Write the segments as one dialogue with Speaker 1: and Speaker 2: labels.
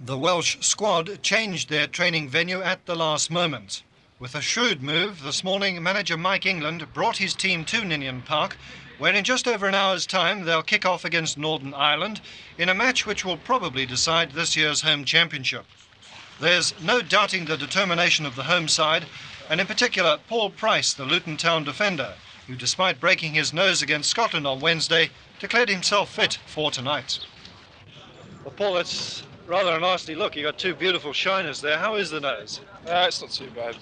Speaker 1: The Welsh squad changed their training venue at the last moment. With a shrewd move, this morning manager Mike England brought his team to Ninian Park, where in just over an hour's time they'll kick off against Northern Ireland in a match which will probably decide this year's home championship. There's no doubting the determination of the home side, and in particular Paul Price, the Luton Town defender, who despite breaking his nose against Scotland on Wednesday, declared himself fit for tonight. Well, Paul, that's rather a nasty look. You've got two beautiful shiners there. How is the nose?
Speaker 2: It's not too bad.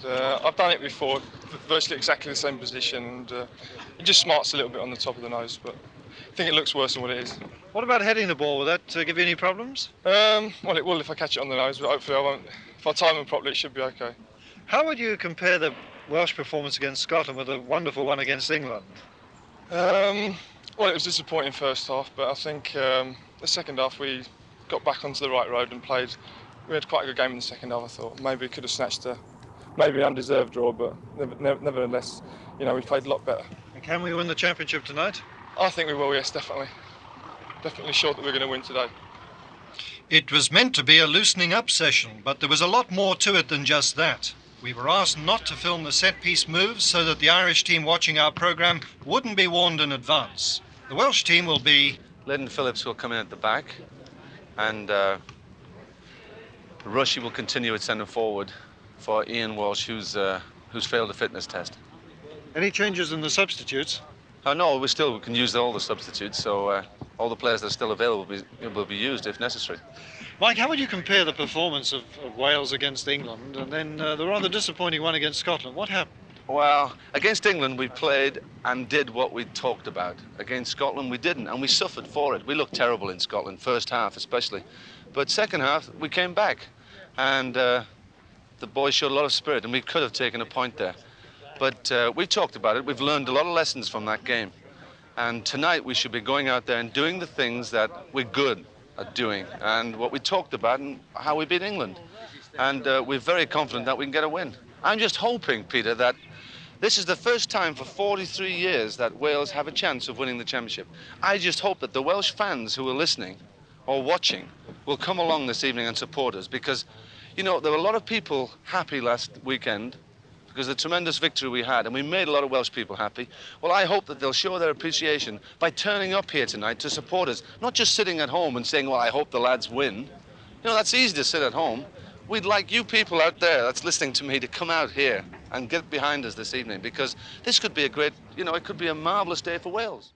Speaker 2: I've done it before, virtually exactly the same position, and it just smarts a little bit on the top of the nose, but I think it looks worse than what it is.
Speaker 1: What about heading the ball? Will that give you any problems?
Speaker 2: Well, it will if I catch it on the nose, but hopefully I won't. If I time them properly, it should be okay.
Speaker 1: How would you compare the Welsh performance against Scotland with the wonderful one against England?
Speaker 2: Well, it was disappointing first half, but I think the second half we got back onto the right road and played. We had quite a good game in the second half, I thought. Maybe we could have snatched a maybe undeserved draw, but nevertheless, we played a lot better.
Speaker 1: And can we win the championship tonight?
Speaker 2: I think we will, yes, definitely. Definitely sure that we're going to win today.
Speaker 1: It was meant to be a loosening up session, but there was a lot more to it than just that. We were asked not to film the set-piece moves so that the Irish team watching our programme wouldn't be warned in advance. The Welsh team will be...
Speaker 3: Lyndon Phillips will come in at the back, and Rushy will continue at centre forward for Ian Walsh, who's failed a fitness test.
Speaker 1: Any changes in the substitutes?
Speaker 3: No, we can use all the substitutes, so all the players that are still available will be used if necessary.
Speaker 1: Mike, how would you compare the performance of Wales against England and then the rather disappointing one against Scotland? What happened?
Speaker 3: Well, against England we played and did what we talked about. Against Scotland we didn't, and we suffered for it. We looked terrible in Scotland, first half especially. But second half we came back, and the boys showed a lot of spirit, and we could have taken a point there. But we've talked about it. We've learned a lot of lessons from that game. And tonight we should be going out there and doing the things that we're good at doing, and what we talked about and how we beat England. And we're very confident that we can get a win. I'm just hoping, Peter, that this is the first time for 43 years that Wales have a chance of winning the championship. I just hope that the Welsh fans who are listening or watching will come along this evening and support us, because, there were a lot of people happy last weekend because of the tremendous victory we had, and we made a lot of Welsh people happy. Well, I hope that they'll show their appreciation by turning up here tonight to support us, not just sitting at home and saying, well, I hope the lads win. That's easy to sit at home. We'd like you people out there that's listening to me to come out here and get behind us this evening, because this could be it could be a marvellous day for Wales.